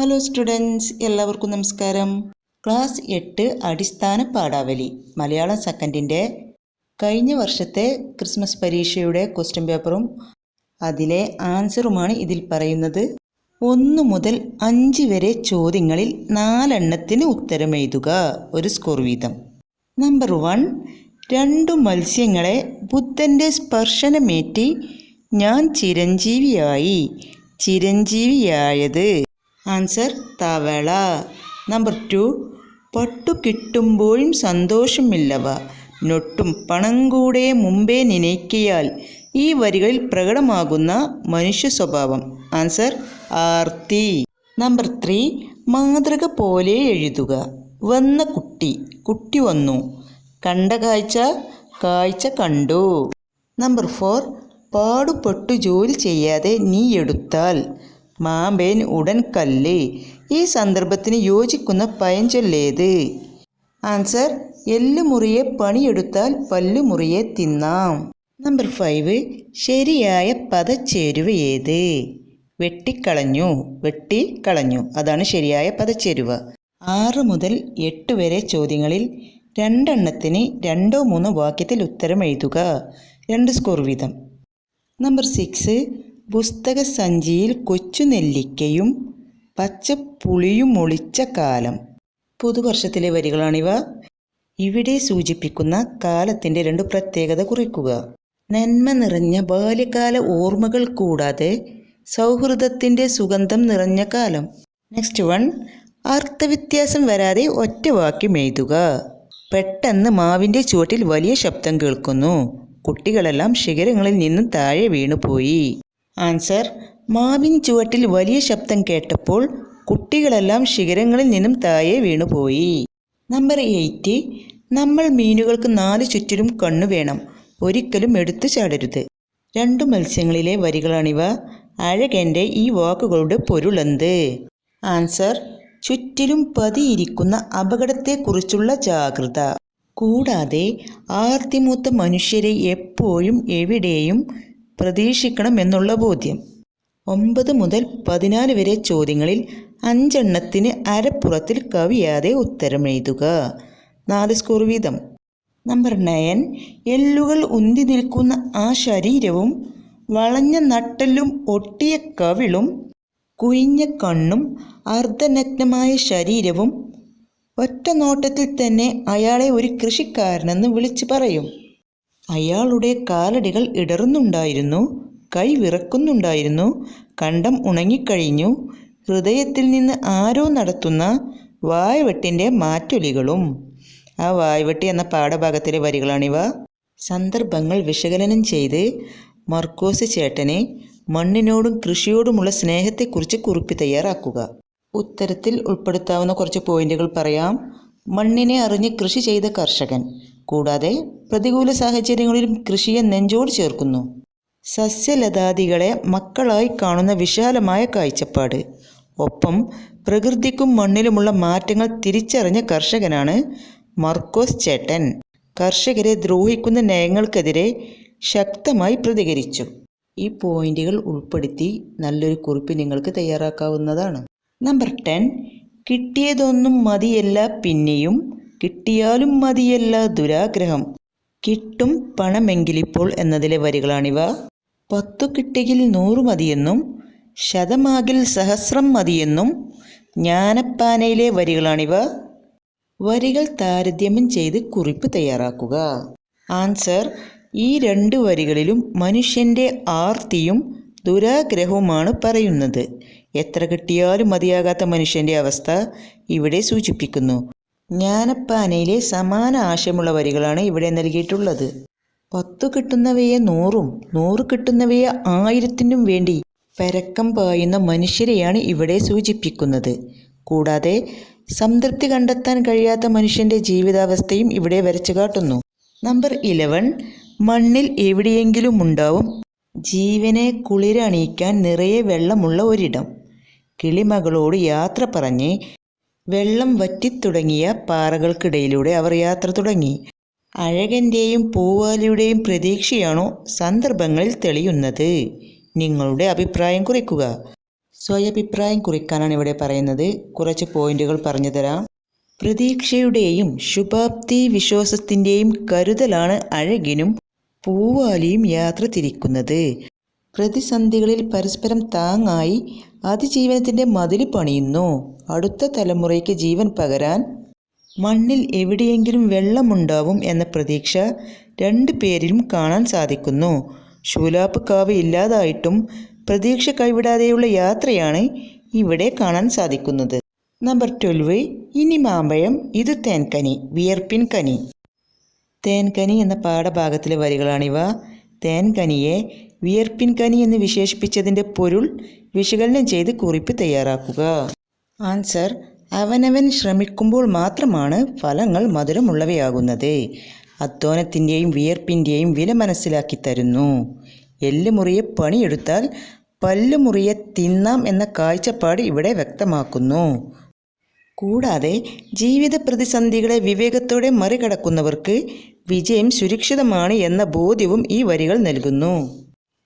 Hello students, എല്ലാവർക്കും നമസ്കാരം. Class 8 അടിസ്ഥാന പാഠാവലി മലയാളം സെക്കൻഡിൻ്റെ കഴിഞ്ഞ വർഷത്തെ ക്രിസ്മസ് പരീക്ഷയുടെ ക്വസ്റ്റ്യൻ പേപ്പറും അതിലെ ആൻസറുമാണ് ഇതിൽ പറയുന്നത്. 1 മുതൽ 5 വരെ ചോദ്യങ്ങളിൽ 4 എണ്ണത്തിന് ഉത്തരം എഴുതുക. ഒരു സ്കോർ വീതം. നമ്പർ 1, 2 മത്സ്യങ്ങളെ ബുദ്ധൻ്റെ സ്പർശനമേറ്റി ഞാൻ ചിരഞ്ജീവിയായി. ചിരഞ്ജീവിയായത് ആൻസർ തവള. നമ്പർ 2, പട്ടു കിട്ടുമ്പോഴും സന്തോഷമില്ലവ നൊട്ടും പണം കൂടെ മുമ്പേ നനയ്ക്കിയാൽ. ഈ വരികളിൽ പ്രകടമാകുന്ന മനുഷ്യ സ്വഭാവം. ആൻസർ ആർത്തി. നമ്പർ 3, മാതൃക പോലെ എഴുതുക. വന്ന കുട്ടി, കുട്ടി വന്നു. കണ്ട കാഴ്ച, കാഴ്ച കണ്ടു. നമ്പർ 4, പാടുപെട്ടു ജോലി ചെയ്യാതെ നീ എടുത്താൽ. മാമ്പേൻ ഉടൻ കല്ല്. ഈ സന്ദർഭത്തിന് യോജിക്കുന്ന പഴഞ്ചൊല്ലേത്? ആൻസർ എല്ല് മുറിയെ പണിയെടുത്താൽ പല്ലു മുറിയെ തിന്നാം. നമ്പർ 5, ശരിയായ പദച്ചേരുവ ഏത്? വെട്ടിക്കളഞ്ഞു. വെട്ടിക്കളഞ്ഞു, അതാണ് ശരിയായ പദച്ചേരുവ. 6 മുതൽ 8 വരെ ചോദ്യങ്ങളിൽ 2 എണ്ണത്തിന് 2 or 3 വാക്യത്തിൽ ഉത്തരം എഴുതുക. 2 സ്കോർ വീതം. നമ്പർ 6, പുസ്തക സഞ്ചിയിൽ കൊച്ചു നെല്ലിക്കയും പച്ചപ്പുളിയും ഒളിച്ച കാലം. പുതുവർഷത്തിലെ വരികളാണിവ. ഇവിടെ സൂചിപ്പിക്കുന്ന കാലത്തിൻ്റെ 2 പ്രത്യേകത കുറിക്കുക. നന്മ നിറഞ്ഞ ബാല്യകാല ഓർമ്മകൾ കൂടാതെ സൗഹൃദത്തിൻ്റെ സുഗന്ധം നിറഞ്ഞ കാലം. നെക്സ്റ്റ് 1, അർത്ഥവ്യത്യാസം വരാതെ ഒറ്റ വാക്യം എഴുതുക. പെട്ടെന്ന് മാവിൻ്റെ ചുവട്ടിൽ വലിയ ശബ്ദം കേൾക്കുന്നു. കുട്ടികളെല്ലാം ശിഖരങ്ങളിൽ നിന്നും താഴെ വീണുപോയി. ആൻസർ മാവിൻ ചുവട്ടിൽ വലിയ ശബ്ദം കേട്ടപ്പോൾ കുട്ടികളെല്ലാം ശിഖരങ്ങളിൽ നിന്നും താഴെ വീണുപോയി. നമ്പർ 8, നമ്മൾ മീനുകൾക്ക് 4 ചുറ്റിലും കണ്ണു വേണം, ഒരിക്കലും എടുത്തു ചാടരുത്. 2 മത്സ്യങ്ങളിലെ വരികളാണിവ. അഴകൻ്റെ ഈ വാക്കുകളുടെ പൊരുളെന്ത്? ആൻസർ ചുറ്റിലും പതിയിരിക്കുന്ന അപകടത്തെക്കുറിച്ചുള്ള ജാഗ്രത. കൂടാതെ ആർത്തിമൂത്ത മനുഷ്യരെ എപ്പോഴും എവിടെയും പ്രതീക്ഷിക്കണം എന്നുള്ള ബോധ്യം. 9 മുതൽ 14 വരെ ചോദ്യങ്ങളിൽ 5 എണ്ണത്തിന് അരപ്പുറത്തിൽ കവിയാതെ ഉത്തരം എഴുതുക. 4 സ്കോർ വീതം. നമ്പർ 9, എല്ലുകൾ ഉന്തി നിൽക്കുന്ന ആ ശരീരവും വളഞ്ഞ നട്ടെല്ലും ഒട്ടിയ കവിളും കുഴിഞ്ഞ കണ്ണും അർദ്ധനഗ്നമായ ശരീരവും ഒറ്റ നോട്ടത്തിൽ തന്നെ അയാളെ ഒരു കൃഷിക്കാരനെന്ന് വിളിച്ചു പറയും. അയാളുടെ കാലടികൾ ഇടറുന്നുണ്ടായിരുന്നു, കൈ വിറക്കുന്നുണ്ടായിരുന്നു, കണ്ടം ഉണങ്ങിക്കഴിഞ്ഞു. ഹൃദയത്തിൽ നിന്ന് ആരോ നടത്തുന്ന വായ്വെട്ടിൻ്റെ മാറ്റൊലികളും. ആ വായ്വെട്ടി എന്ന പാഠഭാഗത്തിലെ വരികളാണിവ. സന്ദർഭങ്ങൾ വിശകലനം ചെയ്ത് മർക്കോസ് ചേട്ടനെ മണ്ണിനോടും കൃഷിയോടുമുള്ള സ്നേഹത്തെക്കുറിച്ച് കുറിപ്പ് തയ്യാറാക്കുക. ഉത്തരത്തിൽ ഉൾപ്പെടുത്താവുന്ന കുറച്ച് പോയിന്റുകൾ പറയാം. മണ്ണിനെ അറിഞ്ഞ് കൃഷി ചെയ്ത കർഷകൻ. കൂടാതെ പ്രതികൂല സാഹചര്യങ്ങളിലും കൃഷിയെ നെഞ്ചോട് ചേർക്കുന്നു. സസ്യലതാദികളെ മക്കളായി കാണുന്ന വിശാലമായ കാഴ്ചപ്പാട്. ഒപ്പം പ്രകൃതിക്കും മണ്ണിലുമുള്ള മാറ്റങ്ങൾ തിരിച്ചറിഞ്ഞ കർഷകനാണ് മർക്കോസ് ചേട്ടൻ. കർഷകരെ ദ്രോഹിക്കുന്ന നയങ്ങൾക്കെതിരെ ശക്തമായി പ്രതികരിച്ചു. ഈ പോയിന്റുകൾ ഉൾപ്പെടുത്തി നല്ലൊരു കുറിപ്പ് നിങ്ങൾക്ക് തയ്യാറാക്കാവുന്നതാണ്. നമ്പർ 10, കിട്ടിയതൊന്നും മതിയല്ല പിന്നെയും കിട്ടിയാലും മതിയല്ല ദുരാഗ്രഹം. കിട്ടും പണമെങ്കിലിപ്പോൾ എന്നതിലെ വരികളാണിവ. 10 കിട്ടിയിൽ 100 മതിയെന്നും ശതമാകിൽ സഹസ്രം മതിയെന്നും ജ്ഞാനപ്പാനയിലെ വരികളാണിവ. വരികൾ താരതമ്യം ചെയ്ത് കുറിപ്പ് തയ്യാറാക്കുക. ആൻസർ ഈ 2 വരികളിലും മനുഷ്യൻ്റെ ആർത്തിയും ദുരാഗ്രഹവുമാണ് പറയുന്നത്. എത്ര കിട്ടിയാലും മതിയാകാത്ത മനുഷ്യൻ്റെ അവസ്ഥ ഇവിടെ സൂചിപ്പിക്കുന്നു. ജ്ഞാനപ്പാനയിലെ സമാന ആശയമുള്ള വരികളാണ് ഇവിടെ നൽകിയിട്ടുള്ളത്. 10 കിട്ടുന്നവയെ 100ഉം 100 കിട്ടുന്നവയെ 1000ത്തിനും വേണ്ടി പരക്കം പായുന്ന മനുഷ്യരെയാണ് ഇവിടെ സൂചിപ്പിക്കുന്നത്. കൂടാതെ സംതൃപ്തി കണ്ടെത്താൻ കഴിയാത്ത മനുഷ്യൻ്റെ ജീവിതാവസ്ഥയും ഇവിടെ വരച്ചു കാട്ടുന്നു. നമ്പർ 11, മണ്ണിൽ എവിടെയെങ്കിലും ഉണ്ടാവും ജീവനെ കുളിരണിയിക്കാൻ നിറയെ വെള്ളമുള്ള ഒരിടം. കിളിമകളോട് യാത്ര പറഞ്ഞ് വെള്ളം വറ്റിത്തുടങ്ങിയ പാറകൾക്കിടയിലൂടെ അവർ യാത്ര തുടങ്ങി. അഴകൻ്റെയും പൂവാലിയുടെയും പ്രതീക്ഷയാണോ സന്ദർഭങ്ങളിൽ തെളിയുന്നത്? നിങ്ങളുടെ അഭിപ്രായം കുറിക്കുക. സ്വയഭിപ്രായം കുറിക്കാനാണ് ഇവിടെ പറയുന്നത്. കുറച്ച് പോയിന്റുകൾ പറഞ്ഞു തരാം. പ്രതീക്ഷയുടെയും ശുഭാപ്തി വിശ്വാസത്തിൻ്റെയും കരുതലാണ് അഴകിനും പൂവാലിയും യാത്ര തിരിക്കുന്നത്. പ്രതിസന്ധികളിൽ പരസ്പരം താങ്ങായി അതിജീവനത്തിൻ്റെ മതിൽ പണിയുന്നു. അടുത്ത തലമുറയ്ക്ക് ജീവൻ പകരാൻ മണ്ണിൽ എവിടെയെങ്കിലും വെള്ളമുണ്ടാവും എന്ന പ്രതീക്ഷ രണ്ടു പേരിലും കാണാൻ സാധിക്കുന്നു. ശൂലാപ്പ് കാവ് ഇല്ലാതായിട്ടും പ്രതീക്ഷ കൈവിടാതെയുള്ള യാത്രയാണ് ഇവിടെ കാണാൻ സാധിക്കുന്നത്. നമ്പർ 12. ഇനി മാമ്പഴം ഇത് തേൻകനി വിയർപ്പിൻ കനി. തേൻകനി എന്ന പാഠഭാഗത്തിലെ വരികളാണിവ. തേൻകനിയെ വിയർപ്പിൻ കനി എന്ന് വിശേഷിപ്പിച്ചതിൻ്റെ പൊരുൾ വിശകലനം ചെയ്ത് കുറിപ്പ് തയ്യാറാക്കുക. ആൻസർ: അവനവൻ ശ്രമിക്കുമ്പോൾ മാത്രമാണ് ഫലങ്ങൾ മധുരമുള്ളവയാകുന്നത്. അധ്വാനത്തിൻ്റെയും വിയർപ്പിൻ്റെയും വില മനസ്സിലാക്കി തരുന്നു. എല്ലുമുറിയെ പണിയെടുത്താൽ പല്ലുമുറിയെ തിന്നാം എന്ന കാഴ്ചപ്പാട് ഇവിടെ വ്യക്തമാക്കുന്നു. കൂടാതെ ജീവിത പ്രതിസന്ധികളെ വിവേകത്തോടെ മറികടക്കുന്നവർക്ക് വിജയം സുരക്ഷിതമാണ് എന്ന ബോധ്യവും ഈ വരികൾ നൽകുന്നു.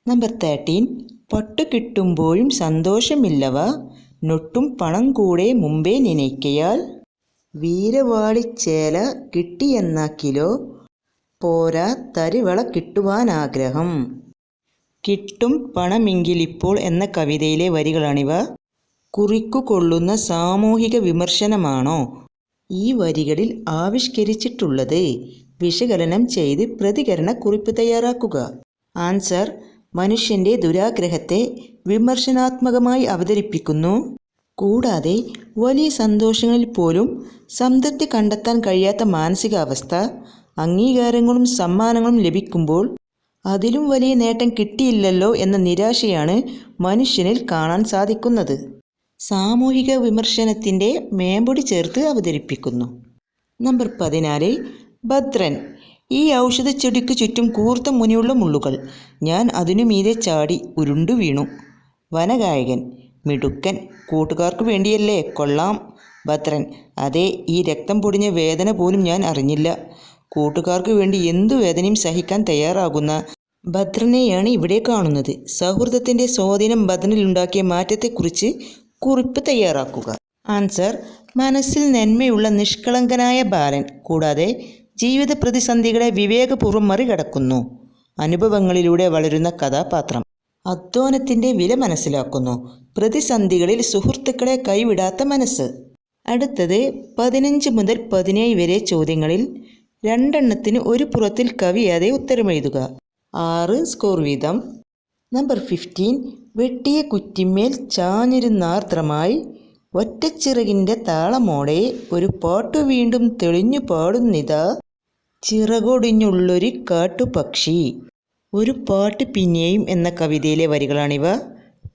നമ്പർ 13. പട്ടു കിട്ടുമ്പോഴും സന്തോഷമില്ലവ നൊട്ടും പണം കൂടെ മുമ്പേ നനയ്ക്കയാൽ വീരവാളിച്ചേല കിട്ടിയെന്നാക്കിലോ പോരാ തരിവള കിട്ടുവാനാഗ്രഹം. കിട്ടും പണമെങ്കിലിപ്പോൾ എന്ന കവിതയിലെ വരികളാണിവ. കുറിക്കുകൊള്ളുന്ന സാമൂഹിക വിമർശനമാണോ ഈ വരികളിൽ ആവിഷ്കരിച്ചിട്ടുള്ളത്? വിശകലനം ചെയ്ത് പ്രതികരണ കുറിപ്പ് തയ്യാറാക്കുക. ആൻസർ: മനുഷ്യൻ്റെ ദുരാഗ്രഹത്തെ വിമർശനാത്മകമായി അവതരിപ്പിക്കുന്നു. കൂടാതെ വലിയ സന്തോഷങ്ങളിൽ പോലും സംതൃപ്തി കണ്ടെത്താൻ കഴിയാത്ത മാനസികാവസ്ഥ, അംഗീകാരങ്ങളും സമ്മാനങ്ങളും ലഭിക്കുമ്പോൾ അതിലും വലിയ നേട്ടം കിട്ടിയില്ലല്ലോ എന്ന നിരാശയാണ് മനുഷ്യനിൽ കാണാൻ സാധിക്കുന്നത്. സാമൂഹിക വിമർശനത്തിൻ്റെ മേമ്പൊടി ചേർത്ത് അവതരിപ്പിക്കുന്നു. നമ്പർ 14. ഭദ്രൻ ഈ ഔഷധച്ചെടിക്ക് ചുറ്റും കൂർത്ത മുനിയുള്ള മുള്ളുകൾ. ഞാൻ അതിനു മീതെ ചാടി ഉരുണ്ടു വീണു. വനഗായകൻ: മിടുക്കൻ, കൂട്ടുകാർക്ക് വേണ്ടിയല്ലേ, കൊള്ളാം. ഭദ്രൻ: അതെ, ഈ രക്തം പൊടിഞ്ഞ വേദന പോലും ഞാൻ അറിഞ്ഞില്ല. കൂട്ടുകാർക്ക് വേണ്ടി എന്തു വേദനയും സഹിക്കാൻ തയ്യാറാകുന്ന ഭദ്രനെയാണ് ഇവിടെ കാണുന്നത്. സൗഹൃദത്തിൻ്റെ സ്വാധീനം ഭദ്രനിലുണ്ടാക്കിയ മാറ്റത്തെക്കുറിച്ച് കുറിപ്പ് തയ്യാറാക്കുക. ആൻസർ: മനസ്സിൽ നന്മയുള്ള നിഷ്കളങ്കനായ ബാലൻ. കൂടാതെ ജീവിത പ്രതിസന്ധികളെ വിവേകപൂർവ്വം മറികടക്കുന്നു. അനുഭവങ്ങളിലൂടെ വളരുന്ന കഥാപാത്രം. അധ്വാനത്തിൻ്റെ വില മനസ്സിലാക്കുന്നു. പ്രതിസന്ധികളിൽ സുഹൃത്തുക്കളെ കൈവിടാത്ത മനസ്സ്. അടുത്തത് 15 മുതൽ 17 വരെ ചോദ്യങ്ങളിൽ 2 എണ്ണത്തിന് ഒരു പുറത്തിൽ കവിയാതെ ഉത്തരമെഴുതുക. 6 സ്കോർ വീതം. നമ്പർ 15. വെട്ടിയ കുറ്റിമേൽ ചാഞ്ഞിരുന്നാർദ്രമായി ഒറ്റച്ചിറകിൻ്റെ താളമോടെ ഒരു പാട്ടു വീണ്ടും തെളിഞ്ഞു പാടുന്നിതാ ചിറകൊടിഞ്ഞുള്ളൊരു കാട്ടുപക്ഷി. ഒരു പാട്ട് പിന്നെയും എന്ന കവിതയിലെ വരികളാണിവ.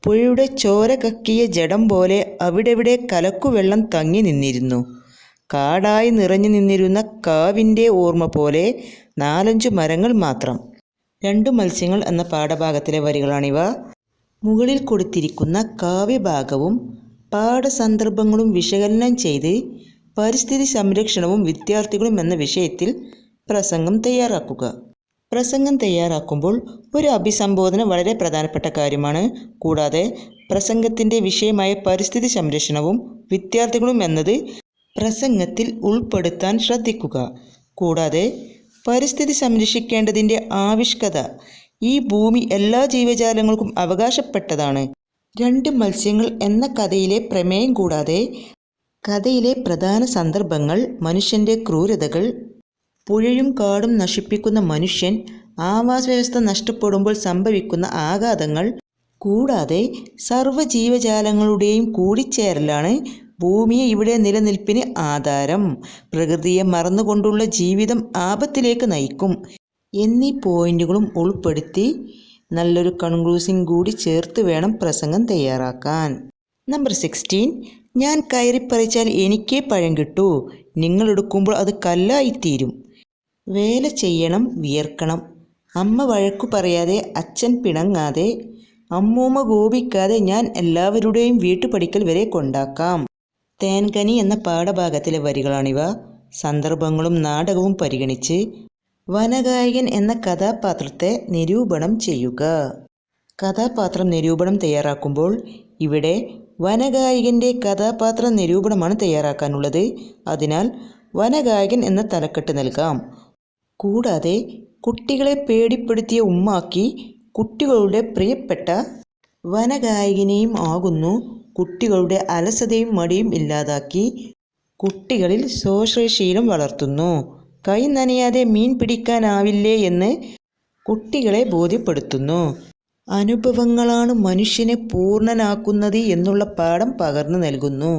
പുഴയുടെ ചോര കക്കിയ ജഡം പോലെ അവിടെവിടെ കലക്കുവെള്ളം തങ്ങി നിന്നിരുന്നു. കാടായി നിറഞ്ഞു നിന്നിരുന്ന കാവിൻ്റെ ഓർമ്മ പോലെ 4-5 മരങ്ങൾ മാത്രം. 2 മത്സ്യങ്ങൾ എന്ന പാഠഭാഗത്തിലെ വരികളാണിവ. മുകളിൽ കൊടുത്തിരിക്കുന്ന കാവ്യഭാഗവും പാഠസന്ദർഭങ്ങളും വിശകലനം ചെയ്ത് പരിസ്ഥിതി സംരക്ഷണവും വിദ്യാർത്ഥികളും എന്ന വിഷയത്തിൽ പ്രസംഗം തയ്യാറാക്കുക. പ്രസംഗം തയ്യാറാക്കുമ്പോൾ ഒരു അഭിസംബോധന വളരെ പ്രധാനപ്പെട്ട കാര്യമാണ്. കൂടാതെ പ്രസംഗത്തിൻ്റെ വിഷയമായ പരിസ്ഥിതി സംരക്ഷണവും വിദ്യാർത്ഥികളും എന്നത് പ്രസംഗത്തിൽ ഉൾപ്പെടുത്താൻ ശ്രദ്ധിക്കുക. കൂടാതെ പരിസ്ഥിതി സംരക്ഷിക്കേണ്ടതിൻ്റെ ആവശ്യകത. ഈ ഭൂമി എല്ലാ ജീവജാലങ്ങൾക്കും അവകാശപ്പെട്ടതാണ്. 2 മത്സ്യങ്ങൾ എന്ന കഥയിലെ പ്രമേയം കൂടാതെ കഥയിലെ പ്രധാന സന്ദർഭങ്ങൾ, മനുഷ്യൻ്റെ ക്രൂരതകൾ, പുഴയും കാടും നശിപ്പിക്കുന്ന മനുഷ്യൻ, ആവാസ വ്യവസ്ഥ നഷ്ടപ്പെടുമ്പോൾ സംഭവിക്കുന്ന ആഘാതങ്ങൾ, കൂടാതെ സർവ്വജീവജാലങ്ങളുടെയും കൂടിച്ചേരലാണ് ഭൂമിയെ ഇവിടെ നിലനിൽപ്പിന് ആധാരം. പ്രകൃതിയെ മറന്നുകൊണ്ടുള്ള ജീവിതം ആപത്തിലേക്ക് നയിക്കും എന്നീ പോയിന്റുകളും ഉൾപ്പെടുത്തി നല്ലൊരു കൺക്ലൂസിങ് കൂടി ചേർത്ത് വേണം പ്രസംഗം തയ്യാറാക്കാൻ. നമ്പർ 16. ഞാൻ കയറിപ്പറിച്ചാൽ എനിക്കേ പഴം കിട്ടൂ. നിങ്ങളെടുക്കുമ്പോൾ അത് കല്ലായിത്തീരും. വേല ചെയ്യണം, വിയർക്കണം. അമ്മ വഴക്കു പറയാതെ, അച്ഛൻ പിണങ്ങാതെ, അമ്മൂമ്മ കോപിക്കാതെ ഞാൻ എല്ലാവരുടെയും വീട്ടുപടിക്കൽ വരെ കൊണ്ടാക്കാം. തേൻകനി എന്ന പാഠഭാഗത്തിലെ വരികളാണിവ. സന്ദർഭങ്ങളും നാടകവും പരിഗണിച്ച് വനഗായകൻ എന്ന കഥാപാത്രത്തെ നിരൂപണം ചെയ്യുക. കഥാപാത്രം നിരൂപണം തയ്യാറാക്കുമ്പോൾ ഇവിടെ വനഗായകൻ്റെ കഥാപാത്ര നിരൂപണമാണ് തയ്യാറാക്കാനുള്ളത്. അതിനാൽ വനഗായകൻ എന്ന തലക്കെട്ട് നൽകാം. കൂടാതെ കുട്ടികളെ പേടിപ്പെടുത്തിയ ഉമ്മാക്കി കുട്ടികളുടെ പ്രിയപ്പെട്ട വനഗായകനെയും ആകുന്നു. കുട്ടികളുടെ അലസതയും മടിയും ഇല്ലാതാക്കി കുട്ടികളിൽ സ്വാശ്രയശീലം വളർത്തുന്നു. കൈ നനയാതെ മീൻ പിടിക്കാനാവില്ലേ എന്ന് കുട്ടികളെ ബോധ്യപ്പെടുത്തുന്നു. അനുഭവങ്ങളാണ് മനുഷ്യനെ പൂർണ്ണനാക്കുന്നത് എന്നുള്ള പാഠം പകർന്നു നൽകുന്നു.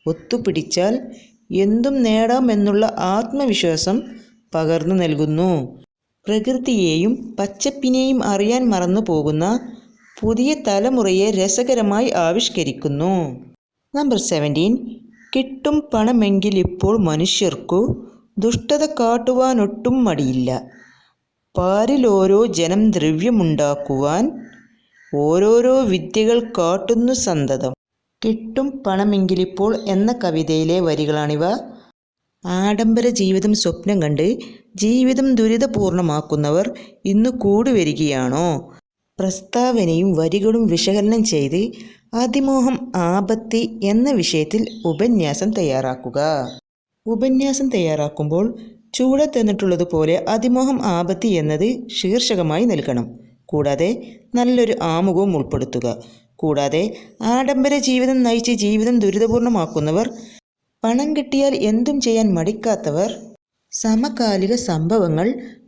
ഒത്തുപിടിച്ചാൽ എന്തും നേടാമെന്നുള്ള ആത്മവിശ്വാസം പകർന്നു നൽകുന്നു. പ്രകൃതിയെയും പച്ചപ്പിനെയും അറിയാൻ മറന്നു പോകുന്ന പുതിയ തലമുറയെ രസകരമായി ആവിഷ്കരിക്കുന്നു. നമ്പർ 17. കിട്ടും പണമെങ്കിലിപ്പോൾ മനുഷ്യർക്കു ദുഷ്ടത കാട്ടുവാനൊട്ടും മടിയില്ല. പാരിലോരോ ജനം ദ്രവ്യമുണ്ടാക്കുവാൻ ഓരോരോ വിദ്യകൾ കാട്ടുന്നു സന്തതം. കിട്ടും പണമെങ്കിലിപ്പോൾ എന്ന കവിതയിലെ വരികളാണിവ. ആഡംബര ജീവിതം സ്വപ്നം കണ്ട് ജീവിതം ദുരിതപൂർണമാക്കുന്നവർ ഇന്ന് കൂടുവരികയാണോ? പ്രസ്താവനയും വരികളും വിശകലനം ചെയ്ത് അതിമോഹം ആപത്തി എന്ന വിഷയത്തിൽ ഉപന്യാസം തയ്യാറാക്കുക. ഉപന്യാസം തയ്യാറാക്കുമ്പോൾ ചുവടെ തന്നിട്ടുള്ളതുപോലെ അതിമോഹം ആപത്തി എന്നത് ശീർഷകമായി നൽകണം. കൂടാതെ നല്ലൊരു ആമുഖവും ഉൾപ്പെടുത്തുക. കൂടാതെ ആഡംബര ജീവിതം നയിച്ച് ജീവിതം ദുരിതപൂർണമാക്കുന്നവർ, പണം കിട്ടിയാൽ എന്തും ചെയ്യാൻ മടിക്കാത്തവർ, സമകാലിക സംഭവങ്ങൾ,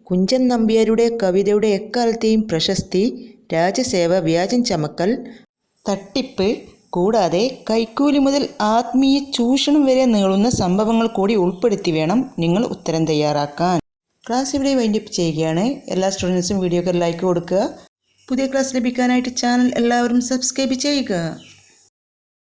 കുഞ്ചൻ നമ്പ്യാരുടെ കവിതയുടെ എക്കാലത്തെയും പ്രശസ്തി, രാജസേവ, വ്യാജം ചമക്കൽ, തട്ടിപ്പ്, കൂടാതെ കൈക്കൂലി മുതൽ ആത്മീയ ചൂഷണം വരെ നീളുന്ന സംഭവങ്ങൾ കൂടി ഉൾപ്പെടുത്തി വേണം നിങ്ങൾ ഉത്തരം തയ്യാറാക്കാൻ. ക്ലാസ് ഇവിടെ വൈൻഡപ്പ് ചെയ്യുകയാണ്. എല്ലാ സ്റ്റുഡൻസും വീഡിയോക്ക് ലൈക്ക് കൊടുക്കുക. പുതിയ ക്ലാസ് ലഭിക്കാനായിട്ട് ചാനൽ എല്ലാവരും സബ്സ്ക്രൈബ് ചെയ്യുക.